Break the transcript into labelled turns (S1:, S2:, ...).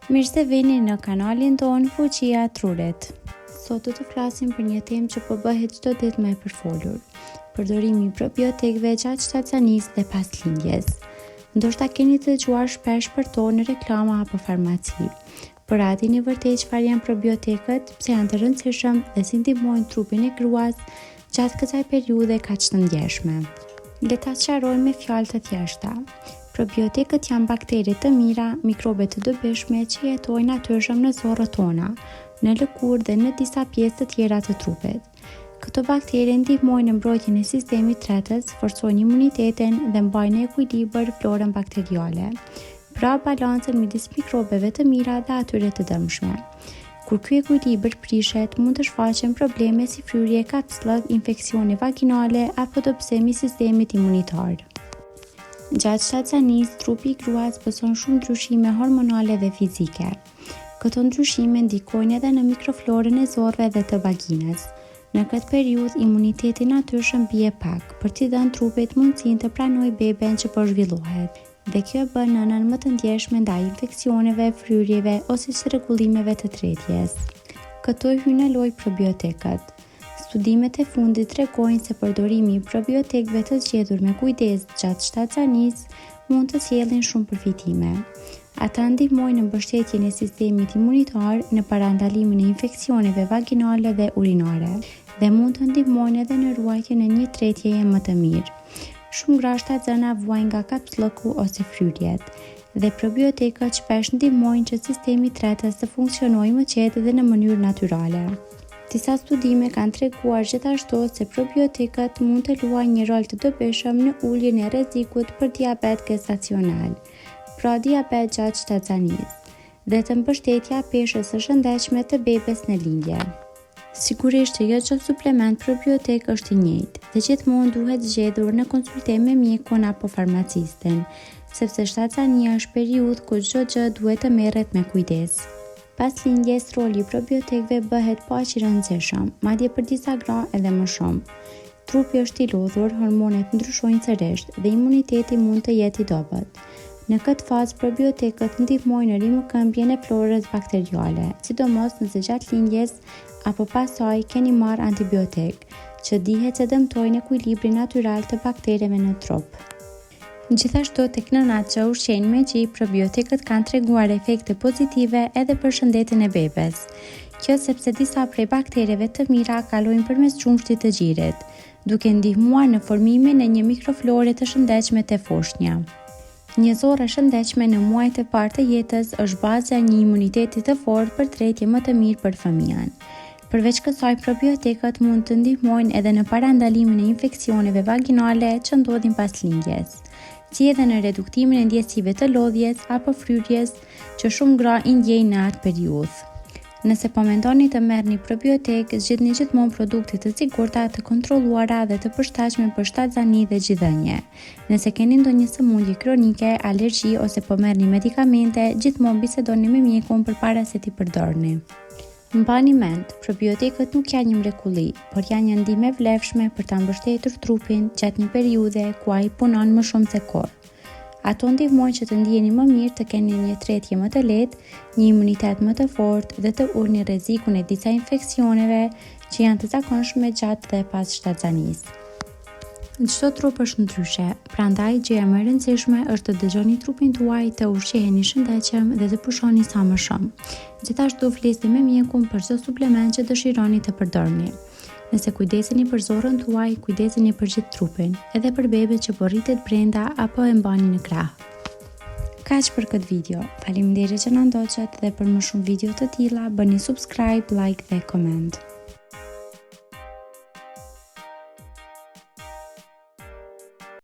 S1: Mirë se vini në kanalin tonë Fuqia e Trurit. Sot do të flasim për një temë që po bëhet çdo ditë më e përfolur. Përdorimi i probiotikëve gjatë shtatzanisë dhe pas lindjes. Ndoshta keni të dëgjuar shpesh për to në reklama apo farmaci. Por a dini vërtet çfarë janë probiotikët, pse janë të rëndësishëm dhe si ndihmojnë trupin e gruas gjatë kësaj periudhe kaq të ndjeshme? Le ta sqarojmë me fjalë të thjeshta. Probiotikët janë bakteri të mira, mikrobe të dobishme që jetojnë natyrshëm në zorrat tona, në lëkurë dhe në disa pjesë të tjera të trupit. Këto bakteri ndihmojnë në mbrojtjen e sistemit tretës, forcojnë imunitetin dhe mbajnë në ekuilibër florën bakteriale. Pra balancën midis mikrobeve të mira dhe atyre të dëmshme. Kur ky ekuilibër prishet, mund të shfaqen probleme si fryrje, kapslëk, infeksione vaginale apo dobësimi i sistemit imunitar. Gjatë shtatzanisë, trupi i gruas pëson shumë ndryshime hormonale dhe fizike. Këto ndryshime ndikojnë edhe në mikroflorën e zorrëve dhe të vaginës. Në këtë periudhë, imuniteti natyrshëm bie pak, për t'i dhënë trupit mundësinë të pranojë beben që po zhvillohet. Dhe kjo bën nënën më të ndjeshme ndaj infeksioneve, fryrjeve ose çrregullimeve të tretjes. Këto hyn në lojë probiotikët. Studimet e fundit tregojnë se përdorimi i probiotikëve të zgjedhur me kujdes gjatë shtatzanisë mund të sjellin shumë përfitime. Ata ndihmojnë në mbështetjen e sistemit imunitar, në parandalimin e infeksioneve vaginale dhe urinare, dhe mund të ndihmojnë edhe në ruajtjen e një tretjeje më të mirë. Shumë gra shtatzëna vuajnë nga kapslëku ose fryrjet, dhe probiotikët shpesh ndihmojnë që sistemi tretës të funksionojë më qetë dhe në mënyrë natyrale. Disa studime kanë treguar gjithashtu se probiotikët mund të luajnë një rol të dobishëm në uljen e rrezikut për diabet gestacional, pra diabet gjatë shtatzanisë, dhe të mbështetja peshës së shëndetshme të bebes në lindje. Sigurisht që jo çdo suplement probiotik është i njëjtë, dhe gjithmonë duhet zgjedhur në konsultim me mjekun apo farmacistin, sepse shtatzania është periudhë ku çdo gjë duhet të merret me kujdes. Pas lindjes, roli i probiotikëve bëhet po aq i rëndësishëm, madje për disa gra edhe më shumë. Trupi është i lodhur, hormonet ndryshojnë sërish dhe imuniteti mund të jetë i dobët. Në këtë fazë, probiotikët ndihmojnë në rimëkëmbjen e florës bakteriale, sidomos nëse gjatë lindjes apo pasaj keni marrë antibiotik, që dihet se dëmtojnë ekuilibrin natyral të baktereve në trup. Gjithashtu, tek nënat që ushqejnë me gjy, probiotikët kanë treguar efekte pozitive edhe për shëndetin e bebes. Kjo sepse disa prej baktereve të mira kalojnë përmes qumshtit të gjirit, duke ndihmuar në formimin e një mikroflore të shëndetshme të foshnja. Një zorrë e shëndetshme në muajt e parë të jetës është baza e një imuniteti të fortë për tretje më të mirë për fëmijën. Përveç kësaj, probiotikët mund të ndihmojnë edhe në parandalimin e infeksioneve vaginale që ndodhin pas lindjes, si edhe në reduktimin e ndjesive të lodhjes apo fryrjes që shumë gra i ndjejnë në atë periudhë. Nëse po mendoni të merrni probiotik, zgjidhni gjithmonë produkte të sigurta, të kontrolluara dhe të përshtatshme për shtatzani dhe gjithdhënie. Nëse keni ndonjë sëmundje kronike, alergji ose po merrni medikamente, gjithmonë bisedoni me mjekun përpara se t'i përdorni. Mbani mend, probiotikët nuk janë një mrekulli, por janë një ndihmë e vlefshme për ta mbështetur trupin gjatë një periudhe ku ai punon më shumë se kurrë. Ato ndihmojnë që të ndiheni më mirë, të keni një tretje më të lehtë, një imunitet më të fortë dhe të ulni rrezikun e disa infeksioneve që janë të zakonshme gjatë dhe pas shtatzanisë. Çdo trup është ndryshe, prandaj gjëja më e rëndësishme është të dëgjoni trupin tuaj, të ushqeheni shëndetshëm dhe të pushoni sa më shumë. Gjithashtu flisni me mjekun për çdo suplement që dëshironi të përdorni. Nëse kujdeseni për zorrën tuaj, kujdeseni për gjithë trupin, edhe për bebet që po rritet brenda apo e mbani në krah. Kaq për këtë video. Faleminderit që na ndoqët dhe për më shumë video të tilla bëni subscribe, like dhe comment.